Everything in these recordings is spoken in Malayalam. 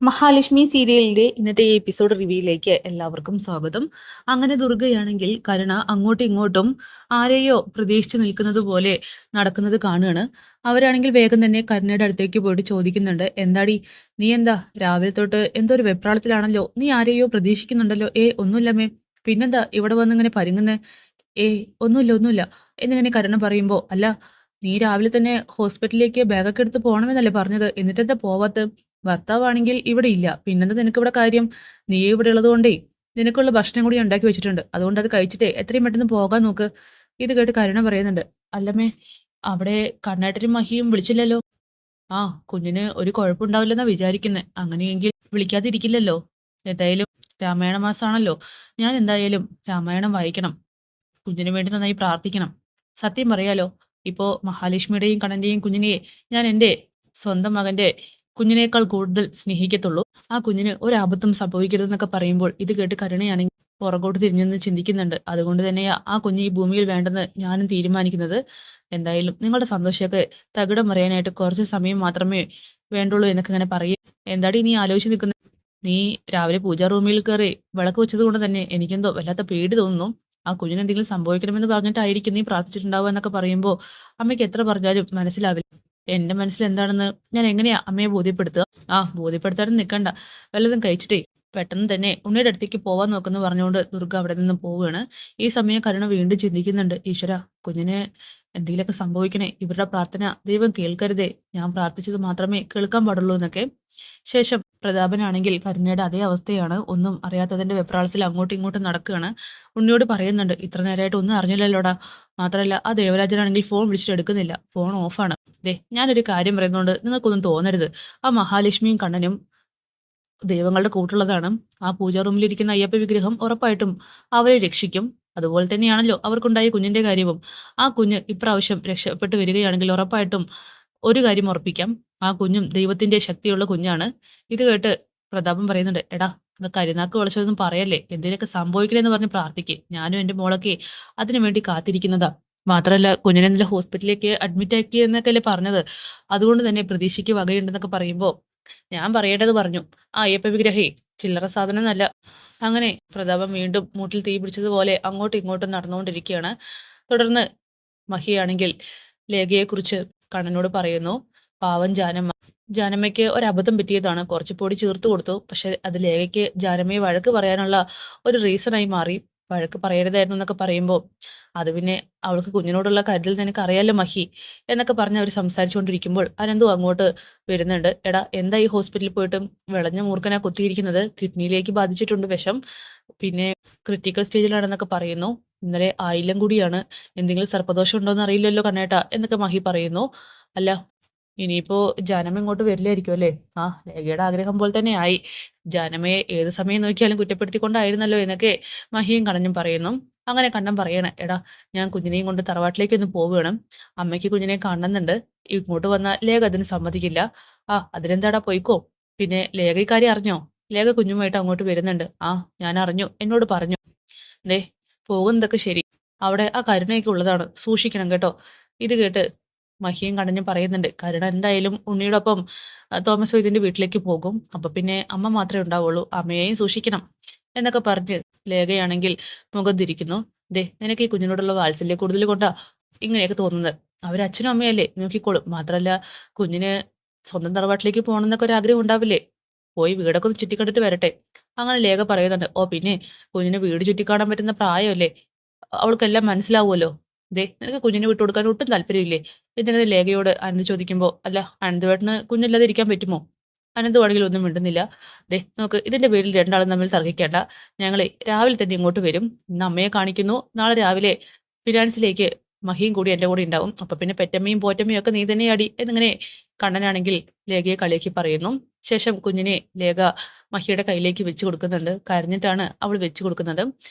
മഹാലക്ഷ്മി സീരിയലിന്റെ ഇന്നത്തെ ഈ എപ്പിസോഡ് റിവ്യൂയിലേക്ക് എല്ലാവർക്കും സ്വാഗതം. അങ്ങനെ ദുർഗയാണെങ്കിൽ കരുണ അങ്ങോട്ടും ഇങ്ങോട്ടും ആരെയോ പ്രതീക്ഷിച്ചു നിൽക്കുന്നത് പോലെ നടക്കുന്നത് കാണുകയാണ്. അവരാണെങ്കിൽ വേഗം തന്നെ കരുണയുടെ അടുത്തേക്ക് പോയിട്ട് ചോദിക്കുന്നുണ്ട്, എന്താടി നീ എന്താ രാവിലെ തൊട്ട് എന്തോ ഒരു വെപ്രാളത്തിലാണല്ലോ, നീ ആരെയോ പ്രതീക്ഷിക്കുന്നുണ്ടല്ലോ. ഒന്നുമില്ലമ്മേ, പിന്നെന്താ ഇവിടെ വന്ന് ഇങ്ങനെ പരുങ്ങുന്നേ? ഒന്നുമില്ല ഒന്നുമില്ല എന്നിങ്ങനെ കരുണ പറയുമ്പോ, അല്ല നീ രാവിലെ തന്നെ ഹോസ്പിറ്റലിലേക്ക് ബാഗൊക്കെ എടുത്ത് പോകണമെന്നല്ലേ പറഞ്ഞത്, എന്നിട്ടെന്താ പോവാത്ത? ഭർത്താവാണെങ്കിൽ ഇവിടെ ഇല്ല. പിന്നെന്താ നിനക്കിവിടെ കാര്യം? നീ ഇവിടെ ഉള്ളതുകൊണ്ടേ നിനക്കുള്ള ഭക്ഷണം കൂടി ഞാൻ ഉണ്ടാക്കി വെച്ചിട്ടുണ്ട്. അതുകൊണ്ട് അത് കഴിച്ചിട്ടേ എത്രയും പെട്ടെന്ന് പോകാൻ നോക്ക്. ഇത് കേട്ട് കരുണ പറയുന്നുണ്ട്, അല്ലമ്മേ അവിടെ കണ്ണേട്ടനും മഹിയും വിളിച്ചില്ലല്ലോ? ആ, കുഞ്ഞിന് ഒരു കുഴപ്പമുണ്ടാവില്ലെന്നാ വിചാരിക്കുന്നെ. അങ്ങനെയെങ്കിൽ വിളിക്കാതിരിക്കില്ലല്ലോ. എന്തായാലും രാമായണ മാസമാണല്ലോ. ഞാൻ എന്തായാലും രാമായണം വായിക്കണം. കുഞ്ഞിന് വേണ്ടി നന്നായി പ്രാർത്ഥിക്കണം. സത്യം പറയാലോ, ഇപ്പോ മഹാലക്ഷ്മിയുടെയും കണ്ണന്റെയും കുഞ്ഞിനെ ഞാൻ എൻ്റെ സ്വന്തം മകന്റെ കുഞ്ഞിനേക്കാൾ കൂടുതൽ സ്നേഹിക്കത്തുള്ളൂ. ആ കുഞ്ഞിന് ഒരാപത്തും സംഭവിക്കരുതെന്നൊക്കെ പറയുമ്പോൾ ഇത് കേട്ട് കരുണയാണെങ്കിൽ പുറകോട്ട് തിരിഞ്ഞെന്ന് ചിന്തിക്കുന്നുണ്ട്. അതുകൊണ്ട് തന്നെയാ ആ കുഞ്ഞ് ഈ ഭൂമിയിൽ വേണ്ടെന്ന് ഞാനും തീരുമാനിക്കുന്നത്. എന്തായാലും നിങ്ങളുടെ സന്തോഷമൊക്കെ തകിടം മറിയാനായിട്ട് കുറച്ച് സമയം മാത്രമേ വേണ്ടുള്ളൂ എന്നൊക്കെ ഇങ്ങനെ പറയും. എന്താടി നീ ആലോചിച്ച് നിൽക്കുന്നത്? നീ രാവിലെ പൂജാ റൂമിൽ കയറി വിളക്ക് വെച്ചത് കൊണ്ട് തന്നെ എനിക്കെന്തോ വല്ലാത്ത പേടി തോന്നുന്നു. ആ കുഞ്ഞിന് എന്തെങ്കിലും സംഭവിക്കണമെന്ന് പറഞ്ഞിട്ടായിരിക്കും നീ പ്രാർത്ഥിച്ചിട്ടുണ്ടാവുക എന്നൊക്കെ പറയുമ്പോൾ അമ്മയ്ക്ക് എത്ര പറഞ്ഞാലും മനസ്സിലാവില്ല. എന്റെ മനസ്സിൽ എന്താണെന്ന് ഞാൻ എങ്ങനെയാ അമ്മയെ ബോധ്യപ്പെടുത്തുക? ബോധ്യപ്പെടുത്താനും നിൽക്കണ്ട. വല്ലതും കഴിച്ചിട്ടേ പെട്ടെന്ന് തന്നെ ഉണ്ണിയുടെ അടുത്തേക്ക് പോവാൻ നോക്കുന്നു പറഞ്ഞുകൊണ്ട് ദുർഗ അവിടെ നിന്ന് പോവുകയാണ്. ഈ സമയം കരുണ വീണ്ടും ചിന്തിക്കുന്നുണ്ട്, ഈശ്വര, കുഞ്ഞിന് എന്തെങ്കിലുമൊക്കെ സംഭവിക്കണേ, ഇവരുടെ പ്രാർത്ഥന ദൈവം കേൾക്കരുതേ, ഞാൻ പ്രാർത്ഥിച്ചത് മാത്രമേ കേൾക്കാൻ പാടുള്ളൂ എന്നൊക്കെ. ശേഷം പ്രതാപനാണെങ്കിൽ കരുണയുടെ അതേ അവസ്ഥയാണ്. ഒന്നും അറിയാത്തതിന്റെ വെപ്രാളത്തിൽ അങ്ങോട്ടും ഇങ്ങോട്ടും നടക്കുകയാണ്. ഉണ്ണിയോട് പറയുന്നുണ്ട്, ഇത്ര നേരമായിട്ട് ഒന്നും അറിഞ്ഞില്ലല്ലോടാ. മാത്രമല്ല ആ ദേവരാജനാണെങ്കിൽ ഫോൺ വിളിച്ചിട്ട് എടുക്കുന്നില്ല, ഫോൺ ഓഫാണ്. ഞാനൊരു കാര്യം പറയുന്നതുകൊണ്ട് നിങ്ങൾക്കൊന്നും തോന്നരുത്. ആ മഹാലക്ഷ്മിയും കണ്ണനും ദൈവങ്ങളുടെ കൂട്ടുള്ളതാണ്. ആ പൂജാ റൂമിലിരിക്കുന്ന അയ്യപ്പ വിഗ്രഹം ഉറപ്പായിട്ടും അവരെ രക്ഷിക്കും. അതുപോലെ തന്നെയാണല്ലോ അവർക്കുണ്ടായ കുഞ്ഞിന്റെ കാര്യവും. ആ കുഞ്ഞ് ഇപ്രാവശ്യം രക്ഷപ്പെട്ടു വരികയാണെങ്കിൽ ഉറപ്പായിട്ടും ഒരു കാര്യം ഉറപ്പിക്കാം, ആ കുഞ്ഞും ദൈവത്തിന്റെ ശക്തിയുള്ള കുഞ്ഞാണ്. ഇത് കേട്ട് പ്രതാപൻ പറയുന്നുണ്ട്, എടാ ഇത് കരിനാക്ക് വിളിച്ചതൊന്നും പറയല്ലേ, എന്തെങ്കിലുമൊക്കെ സംഭവിക്കണേന്ന് പറഞ്ഞ് പ്രാർത്ഥിക്ക്. ഞാനും എൻ്റെ മോളൊക്കെ അതിനു വേണ്ടി കാത്തിരിക്കുന്നതാ. മാത്രമല്ല കുഞ്ഞിനെ ഇന്നലെ ഹോസ്പിറ്റലിലേക്ക് അഡ്മിറ്റ് ആക്കി എന്നൊക്കെ അല്ലേ പറഞ്ഞത്. അതുകൊണ്ട് തന്നെ പ്രതീക്ഷയ്ക്ക് വകയുണ്ടെന്നൊക്കെ പറയുമ്പോൾ ഞാൻ പറയേണ്ടത് പറഞ്ഞു. ആ അയ്യപ്പ വിഗ്രഹേ ചില്ലറ സാധനമൊന്നുമല്ല. അങ്ങനെ പ്രതാപൻ വീണ്ടും മൂട്ടിൽ തീ പിടിച്ചതുപോലെ അങ്ങോട്ടും ഇങ്ങോട്ടും നടന്നുകൊണ്ടിരിക്കുകയാണ്. തുടർന്ന് മഹിയാണെങ്കിൽ ലേഖയെക്കുറിച്ച് കണ്ണനോട് പറയുന്നു. പാവം ജാനമ്മ. ജാനമ്മയ്ക്ക് ഒരബദ്ധം പറ്റിയതാണ്. കുറച്ച് പൊടി ചേർത്ത് കൊടുത്തു. പക്ഷെ അത് ലേഖയ്ക്ക് ജാനമ്മയെ വഴക്ക് പറയാനുള്ള ഒരു റീസണായി മാറി. വഴക്ക് പറയരുതായിരുന്നു എന്നൊക്കെ പറയുമ്പോൾ അത് പിന്നെ അവൾക്ക് കുഞ്ഞിനോടുള്ള കരുതൽ നിനക്കറിയാലോ മഹി എന്നൊക്കെ പറഞ്ഞ് അവർ സംസാരിച്ചുകൊണ്ടിരിക്കുമ്പോൾ അനന്തു അങ്ങോട്ട് വരുന്നുണ്ട്. എടാ എന്താ ഈ ഹോസ്പിറ്റലിൽ പോയിട്ട് വിളഞ്ഞ മൂർഖനാ കുത്തിയിരിക്കുന്നത്, കിഡ്നിയിലേക്ക് ബാധിച്ചിട്ടുണ്ട് വിഷം, പിന്നെ ക്രിട്ടിക്കൽ സ്റ്റേജിലാണെന്നൊക്കെ പറയുന്നു. ഇന്നലെ ആയില്യം കൂടിയാണ്. എന്തെങ്കിലും സർപ്പദോഷം ഉണ്ടോന്ന് അറിയില്ലല്ലോ കണ്ണേട്ടാ എന്നൊക്കെ മഹി പറയുന്നു. അല്ല ഇനിയിപ്പോ ജാനമ്മ ഇങ്ങോട്ട് വരില്ലായിരിക്കും അല്ലേ? ലേഖയുടെ ആഗ്രഹം പോലെ തന്നെ ആയി. ജാനമ്മയെ ഏത് സമയം നോക്കിയാലും കുറ്റപ്പെടുത്തിക്കൊണ്ടായിരുന്നല്ലോ എന്നൊക്കെ മഹിയും കണ്ണനും പറയുന്നു. അങ്ങനെ കണ്ണൻ പറയണേ, എടാ ഞാൻ കുഞ്ഞിനെയും കൊണ്ട് തറവാട്ടിലേക്ക് ഒന്ന് പോവുകയാണ്. അമ്മയ്ക്ക് കുഞ്ഞിനെ കാണുന്നുണ്ട്. ഇങ്ങോട്ട് വന്നാൽ ലേഖ അതിന് സമ്മതിക്കില്ല. അതിനെന്താടാ, പോയിക്കോ. പിന്നെ ലേഖ ഇക്കാര്യം അറിഞ്ഞോ? ലേഖ കുഞ്ഞുമായിട്ട് അങ്ങോട്ട് വരുന്നുണ്ട്. ഞാൻ അറിഞ്ഞു, എന്നോട് പറഞ്ഞു. ദേ പോകുന്നതൊക്കെ ശരി, അവിടെ ആ കരുണയൊക്കെ ഉള്ളതാണ്, സൂക്ഷിക്കണം കേട്ടോ. ഇത് കേട്ട് മഹിയും കണ്ണനും പറയുന്നുണ്ട്, കരുണ എന്തായാലും ഉണ്ണിയോടൊപ്പം തോമസ് വൈദ്യന്റെ വീട്ടിലേക്ക് പോകും. അപ്പൊ പിന്നെ അമ്മ മാത്രമേ ഉണ്ടാവുള്ളൂ, അമ്മയെയും സൂക്ഷിക്കണം എന്നൊക്കെ പറഞ്ഞ് ലേഖയാണെങ്കിൽ മുഖം തിരിക്കുന്നു. നിനക്ക് ഈ കുഞ്ഞിനോടുള്ള വാത്സല്യ കൂടുതൽ കൊണ്ടാ ഇങ്ങനെയൊക്കെ തോന്നുന്നത്. അവരച്ഛനും അമ്മയല്ലേ, നോക്കിക്കോളും. മാത്രമല്ല കുഞ്ഞിന് സ്വന്തം തറവാട്ടിലേക്ക് പോകണം എന്നൊക്കെ ഒരു ആഗ്രഹം ഉണ്ടാവില്ലേ? പോയി വീടൊക്കെ ഒന്ന് ചുറ്റിക്കണ്ടിട്ട് വരട്ടെ. അങ്ങനെ ലേഖ പറയുന്നുണ്ട്. പിന്നെ കുഞ്ഞിന് വീട് ചുറ്റിക്കാണാൻ പറ്റുന്ന പ്രായമല്ലേ, അവൾക്കെല്ലാം മനസ്സിലാവുമല്ലോ. നിനക്ക് കുഞ്ഞിനെ വിട്ടുകൊടുക്കാൻ ഒട്ടും താല്പര്യമില്ലേ എന്നിങ്ങനെ ലേഖയോട് അനന്ത് ചോദിക്കുമ്പോൾ, അല്ല അനന്തുവേട്ടന് കുഞ്ഞില്ലാതെ ഇരിക്കാൻ പറ്റുമോ? അനന്ത് വേണമെങ്കിൽ ഒന്നും മിണ്ടുന്നില്ല. നോക്ക്, ഇതിന്റെ പേരിൽ രണ്ടാളും തമ്മിൽ തർക്കിക്കേണ്ട. ഞങ്ങളെ രാവിലെ തന്നെ ഇങ്ങോട്ട് വരും. ഇന്ന് അമ്മയെ കാണിക്കുന്നു, നാളെ രാവിലെ ഫിനാൻസിലേക്ക് മഹിയും കൂടി എൻ്റെ കൂടെ ഉണ്ടാവും. അപ്പൊ പിന്നെ പെറ്റമ്മയും പോറ്റമ്മയും ഒക്കെ നീ തന്നെയാടി എന്നിങ്ങനെ കണ്ണനാണെങ്കിൽ ലേഖയെ കളിയാക്കി പറയുന്നു. ശേഷം കുഞ്ഞിനെ ലേഖ മഹിയുടെ കയ്യിലേക്ക് വെച്ച് കൊടുക്കുന്നുണ്ട്. കരഞ്ഞിട്ടാണ് അവൾ വെച്ച് കൊടുക്കുന്നത്.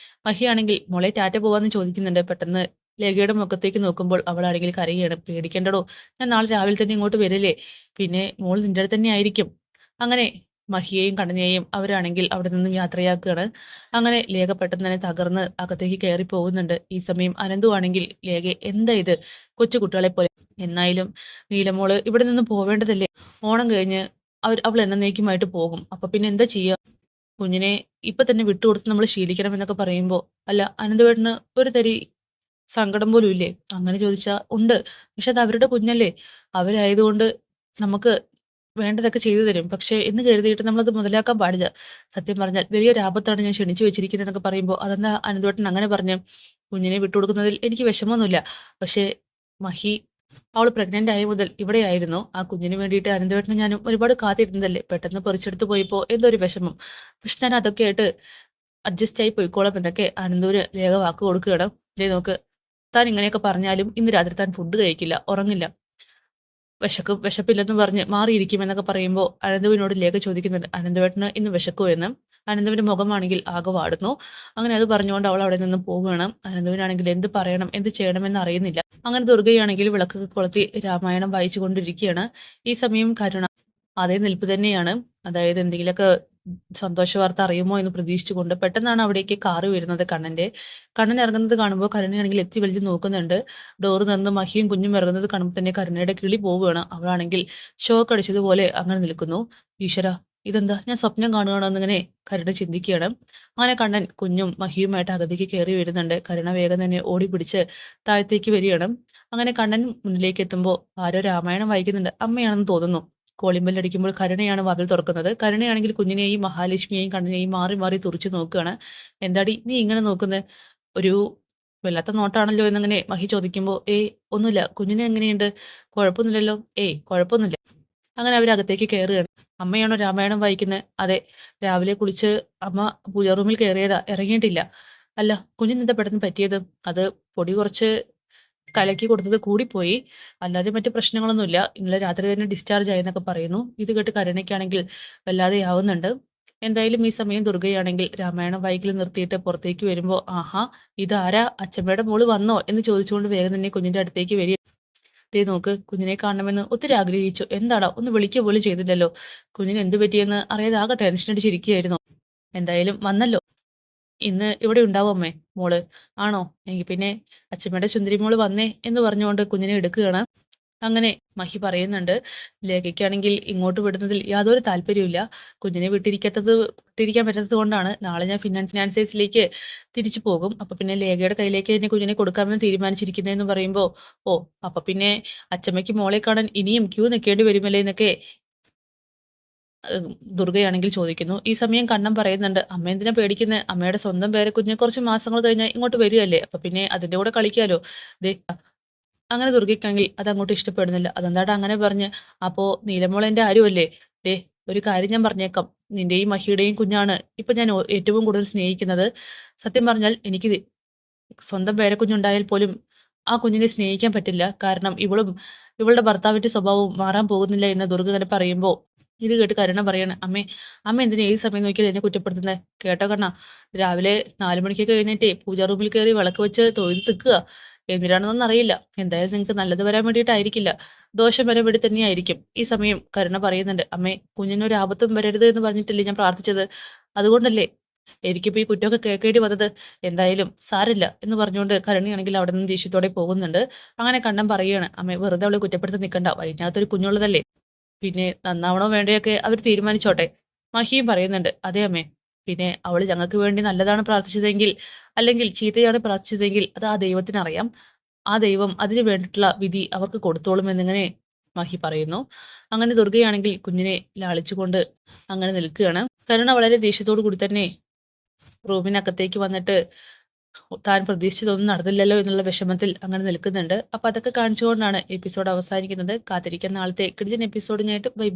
മഹിയാണെങ്കിൽ മോളെ ടാറ്റ പോവാന്ന് ചോദിക്കുന്നുണ്ട്. പെട്ടെന്ന് ലേഖയുടെ മുഖത്തേക്ക് നോക്കുമ്പോൾ അവളാണെങ്കിൽ കരയുകയാണ്. പേടിക്കേണ്ടടോ, ഞാൻ നാളെ രാവിലെ തന്നെ ഇങ്ങോട്ട് വരില്ലേ, പിന്നെ മോൾ നിന്റെ അടുത്ത് തന്നെ ആയിരിക്കും. അങ്ങനെ മഹിയെയും കണ്ണനെയും അവരാണെങ്കിൽ അവിടെ നിന്നും യാത്രയാക്കുകയാണ്. അങ്ങനെ ലേഖ പെട്ടെന്ന് തന്നെ തകർന്ന് അകത്തേക്ക് കയറി പോകുന്നുണ്ട്. ഈ സമയം അനന്തു ആണെങ്കിൽ ലേഖ എന്താ ഇത്, കൊച്ചു കുട്ടികളെ പോലെ, എന്നായാലും നീലമോള് ഇവിടെ നിന്ന് പോവേണ്ടതല്ലേ, ഓണം കഴിഞ്ഞ് അവൾ എന്നേക്കുമായിട്ട് പോകും. അപ്പൊ പിന്നെ എന്താ ചെയ്യാ? കുഞ്ഞിനെ ഇപ്പൊ തന്നെ വിട്ടുകൊടുത്ത് നമ്മൾ ശീലിക്കണം എന്നൊക്കെ പറയുമ്പോ, അല്ല അനന്തവേട്ടന് ഒരു തരി സങ്കടം പോലും ഇല്ലേ? അങ്ങനെ ചോദിച്ചാ ഉണ്ട്. പക്ഷെ അത് അവരുടെ കുഞ്ഞല്ലേ. അവരായതുകൊണ്ട് നമുക്ക് വേണ്ടതൊക്കെ ചെയ്തു തരും. പക്ഷേ എന്ന് കരുതിയിട്ട് നമ്മളത് മുതലാക്കാൻ പാടില്ല. സത്യം പറഞ്ഞാൽ വലിയൊരു ആപത്താണ് ഞാൻ ക്ഷണിച്ചു വെച്ചിരിക്കുന്നതെന്നൊക്കെ പറയുമ്പോ, അതെന്താ അനന്തേട്ടൻ അങ്ങനെ പറഞ്ഞേ? കുഞ്ഞിനെ വിട്ടുകൊടുക്കുന്നതിൽ എനിക്ക് വിഷമമൊന്നുമില്ല. പക്ഷേ മഹി അവള് പ്രഗ്നന്റ് ആയ മുതൽ ഇവിടെയായിരുന്നു. ആ കുഞ്ഞിന് വേണ്ടിയിട്ട് അനന്തേട്ടനും ഞാനും ഒരുപാട് കാത്തിരുന്നതല്ലേ. പെട്ടെന്ന് പറിച്ചെടുത്ത് പോയപ്പോ എന്തോ ഒരു വിഷമം. പക്ഷെ ഞാൻ അതൊക്കെ ആയിട്ട് അഡ്ജസ്റ്റ് ആയി പോയിക്കോളാം എന്നൊക്കെ അനന്തൂര് രേഖ വാക്ക് കൊടുക്കുകയാണ്. ദേ നോക്ക്, താൻ ഇങ്ങനെയൊക്കെ പറഞ്ഞാലും ഇന്ന് രാത്രി താൻ ഫുഡ് കഴിക്കില്ല, ഉറങ്ങില്ല. വിശപ്പില്ലെന്ന് പറഞ്ഞ് മാറിയിരിക്കുമെന്നൊക്കെ പറയുമ്പോൾ അനന്തുവിനോട് ലേഖ ചോദിക്കുന്നുണ്ട്, അനന്തവേട്ടന് ഇന്ന് വിശക്കുമോ എന്ന്. അനന്തുവിന്റെ മുഖമാണെങ്കിൽ ആകെ വാടുന്നു. അങ്ങനെ അത് പറഞ്ഞുകൊണ്ട് അവൾ അവിടെ നിന്ന് പോവുകയാണ്. അനന്തുവിനാണെങ്കിൽ എന്ത് പറയണം എന്ത് ചെയ്യണമെന്ന് അറിയുന്നില്ല. അങ്ങനെ ദുർഗയാണെങ്കിൽ വിളക്കൊക്കെ കൊളുത്തി രാമായണം വായിച്ചു കൊണ്ടിരിക്കുകയാണ്. ഈ സമയം കരുണ അതേ നിൽപ്പ് തന്നെയാണ്. അതായത് എന്തെങ്കിലുമൊക്കെ സന്തോഷ വാർത്ത അറിയുമോ എന്ന് പ്രതീക്ഷിച്ചുകൊണ്ട് പെട്ടെന്നാണ് അവിടേക്ക് കാറ് വരുന്നത് കണ്ണന്റെ. കണ്ണൻ ഇറങ്ങുന്നത് കാണുമ്പോൾ കരുണയാണെങ്കിൽ എത്തി വലിച്ച് നോക്കുന്നുണ്ട്. ഡോറ് തുറന്ന് മഹിയും കുഞ്ഞും ഇറങ്ങുന്നത് കാണുമ്പോൾ തന്നെ കരുണയുടെ കിളി പോവുകയാണ്. അവളാണെങ്കിൽ ഷോക്ക് അടിച്ചതുപോലെ അങ്ങനെ നിൽക്കുന്നു. ഈശ്വര, ഇതെന്താ ഞാൻ സ്വപ്നം കാണുകയാണോ എന്നിങ്ങനെ കരുണ ചിന്തിക്കുകയാണ്. അങ്ങനെ കണ്ണൻ കുഞ്ഞും മഹിയുമായിട്ട് അകത്തേക്ക് കയറി വരുന്നുണ്ട്. കരുണ വേഗം തന്നെ ഓടി പിടിച്ച് താഴത്തേക്ക് വരികയാണ്. അങ്ങനെ കണ്ണൻ മുന്നിലേക്ക് എത്തുമ്പോൾ ആരോ രാമായണം വായിക്കുന്നുണ്ട്. അമ്മയാണെന്ന് തോന്നുന്നു. കോളിംഗ് ബെൽ അടിക്കുമ്പോൾ കരുണയാണ് വാതിൽ തുറക്കുന്നത്. കരുണയാണെങ്കിൽ കുഞ്ഞിനെയും മഹാലക്ഷ്മിയെയും കണ്ണനെയും മാറി മാറി തുറിച്ചു നോക്കുകയാണ്. എന്താടി നീ ഇങ്ങനെ നോക്കുന്നത്? ഒരു വല്ലാത്ത നോട്ടാണല്ലോ എന്നങ്ങനെ മഹി ചോദിക്കുമ്പോൾ, ഏയ് ഒന്നുമില്ല, കുഞ്ഞിനെ എങ്ങനെയുണ്ട്? കുഴപ്പമൊന്നുമില്ലല്ലോ. ഏയ് കുഴപ്പമൊന്നുമില്ല. അങ്ങനെ അവരകത്തേക്ക് കയറുകയാണ്. അമ്മയാണോ രാമായണം വായിക്കുന്നത്? അതെ. രാവിലെ കുളിച്ച് അമ്മ പൂജാ റൂമിൽ കയറിയതാ, ഇറങ്ങിയിട്ടില്ല. അല്ല, കുഞ്ഞിനെന്താ പെട്ടെന്ന് പറ്റിയത്? അത് പൊടി കുറച്ച് കലക്കി കൊടുത്തത് കൂടിപ്പോയി. അല്ലാതെ മറ്റു പ്രശ്നങ്ങളൊന്നുമില്ല. ഇന്നലെ രാത്രി തന്നെ ഡിസ്ചാർജ് ആയെന്നൊക്കെ പറയുന്നു. ഇത് കേട്ട് കരുണയ്ക്കാണെങ്കിൽ വല്ലാതെയാവുന്നുണ്ട്. എന്തായാലും ഈ സമയം ദുർഗയാണെങ്കിൽ രാമായണം വായിക്കൽ നിർത്തിയിട്ട് പുറത്തേക്ക് വരുമ്പോൾ, ആഹാ, ഇതാരാ, അച്ഛമ്മയുടെ മോള് വന്നോ എന്ന് ചോദിച്ചുകൊണ്ട് വേഗം തന്നെ കുഞ്ഞിന്റെ അടുത്തേക്ക് വരിക. ദേ നോക്ക്, കുഞ്ഞിനെ കാണണമെന്ന് ഒത്തിരി ആഗ്രഹിച്ചു. എന്താടാ ഒന്ന് വിളിക്കുക പോലും ചെയ്തില്ലല്ലോ. കുഞ്ഞിന് എന്ത് പറ്റിയെന്ന് അറിയാതെ ആകെ ടെൻഷൻ അടിച്ചിരിക്കുകയായിരുന്നു. എന്തായാലും വന്നല്ലോ. ഇന്ന് ഇവിടെ ഉണ്ടാവും അമ്മേ മോള്. ആണോ? എങ്കിൽ പിന്നെ അച്ഛമ്മയുടെ സുന്ദരി മോള് വന്നേ എന്ന് പറഞ്ഞുകൊണ്ട് കുഞ്ഞിനെ എടുക്കുകയാണ്. അങ്ങനെ മഹി പറയുന്നുണ്ട്, ലേഖയ്ക്കാണെങ്കിൽ ഇങ്ങോട്ട് വിടുന്നതിൽ യാതൊരു താല്പര്യവുമില്ല. കുഞ്ഞിനെ വിട്ടിരിക്കാൻ പറ്റാത്തത് കൊണ്ടാണ്. നാളെ ഞാൻ ഫിനാൻസേഴ്സിലേക്ക് തിരിച്ചു പോകും. അപ്പൊ പിന്നെ ലേഖയുടെ കയ്യിലേക്ക് തന്നെ കുഞ്ഞിനെ കൊടുക്കാമെന്ന് തീരുമാനിച്ചിരിക്കുന്നതെന്ന് പറയുമ്പോൾ, ഓ, അപ്പൊ പിന്നെ അച്ചമ്മയ്ക്ക് മോളെ കാണാൻ ഇനിയും ക്യൂ നിൽക്കേണ്ടി വരുമല്ലേ എന്നൊക്കെ ദുർഗയാണെങ്കിൽ ചോദിക്കുന്നു. ഈ സമയം കണ്ണൻ പറയുന്നുണ്ട്, അമ്മ എന്തിനാ പേടിക്കുന്നത്? അമ്മയുടെ സ്വന്തം പേരക്കുഞ്ഞ് കുറച്ച് മാസങ്ങൾ കഴിഞ്ഞാൽ ഇങ്ങോട്ട് വരികയല്ലേ. അപ്പൊ പിന്നെ അതിന്റെ കൂടെ കളിക്കാലോ. ദേ അങ്ങനെ ദുർഗയ്ക്കാണെങ്കിൽ അതങ്ങോട്ട് ഇഷ്ടപ്പെടുന്നില്ല. അതെന്താടാ അങ്ങനെ പറഞ്ഞ്? അപ്പോ നീലമോൾ എന്റെ ആരുമല്ലേ? ദേ ഒരു കാര്യം ഞാൻ പറഞ്ഞേക്കാം. നിന്റെയും മഹിയുടെയും കുഞ്ഞാണ് ഇപ്പൊ ഞാൻ ഏറ്റവും കൂടുതൽ സ്നേഹിക്കുന്നത്. സത്യം പറഞ്ഞാൽ എനിക്ക് സ്വന്തം പേരക്കുഞ്ഞുണ്ടായാൽ പോലും ആ കുഞ്ഞിനെ സ്നേഹിക്കാൻ പറ്റില്ല. കാരണം ഇവളുടെ ഭർത്താവിന്റെ സ്വഭാവവും മാറാൻ പോകുന്നില്ല എന്ന് ദുർഗ തന്നെ പറയുമ്പോൾ ഇത് കേട്ട് കരുണ പറയാണ്, അമ്മേ, അമ്മ എന്തിനാ ഏത് സമയം നോക്കിയാൽ എന്നെ കുറ്റപ്പെടുത്തുന്നത്? കേട്ടോ കണ്ണാ, രാവിലെ 4 മണിക്കൊക്കെ എഴുന്നേറ്റേ പൂജാ റൂമിൽ കയറി വിളക്ക് വെച്ച് തൊഴുത് തിക്കുക. എന്തിനാണെന്നൊന്നും അറിയില്ല. എന്തായാലും നിങ്ങൾക്ക് നല്ലത് വരാൻ വേണ്ടിയിട്ടായിരിക്കില്ല, ദോഷം വരാൻ വേണ്ടി തന്നെയായിരിക്കും. ഈ സമയം കരുണ പറയുന്നുണ്ട്, അമ്മേ, കുഞ്ഞിനൊരു ആപത്തും വരരുത് എന്ന് പറഞ്ഞിട്ടില്ലേ ഞാൻ പ്രാർത്ഥിച്ചത്? അതുകൊണ്ടല്ലേ എനിക്കിപ്പോ ഈ കുറ്റമൊക്കെ കേൾക്കേണ്ടി വന്നത്. എന്തായാലും സാരില്ല എന്ന് പറഞ്ഞുകൊണ്ട് കരുണയാണെങ്കിൽ അവിടെ നിന്ന് ദേഷ്യത്തോടെ പോകുന്നുണ്ട്. അങ്ങനെ കണ്ണൻ പറയുകയാണ്, അമ്മേ, വെറുതെ അവളെ കുറ്റപ്പെടുത്തി നിൽക്കണ്ട, വയറ്റിനകത്തൊരു കുഞ്ഞുള്ളതല്ലേ, പിന്നെ നന്നാവണോ വേണ്ടയൊക്കെ അവർ തീരുമാനിച്ചോട്ടെ. മഹിയും പറയുന്നുണ്ട്, അതെ അമ്മേ, പിന്നെ അവൾ ഞങ്ങൾക്ക് വേണ്ടി നല്ലതാണ് പ്രാർത്ഥിച്ചതെങ്കിൽ അല്ലെങ്കിൽ ചീത്തയാണ് പ്രാർത്ഥിച്ചതെങ്കിൽ അത് ആ ദൈവത്തിനറിയാം. ആ ദൈവം അതിന് വേണ്ടിയിട്ടുള്ള വിധി അവർക്ക് കൊടുത്തോളും എന്നിങ്ങനെ മഹി പറയുന്നു. അങ്ങനെ ദുർഗയാണെങ്കിൽ കുഞ്ഞിനെ ലാളിച്ചുകൊണ്ട് അങ്ങനെ നിൽക്കുകയാണ്. കരുണ വളരെ ദേഷ്യത്തോടു കൂടി തന്നെ റൂമിനകത്തേക്ക് വന്നിട്ട് താൻ പ്രതീക്ഷിച്ചതൊന്നും നടന്നില്ലല്ലോ എന്നുള്ള വിഷമത്തിൽ അങ്ങനെ നിൽക്കുന്നുണ്ട്. അപ്പൊ അതൊക്കെ കാണിച്ചുകൊണ്ടാണ് എപ്പിസോഡ് അവസാനിക്കുന്നത്. കാത്തിരിക്കുന്ന നാളത്തെ കിടിലൻ എപ്പിസോഡിനായിട്ട് ബൈ.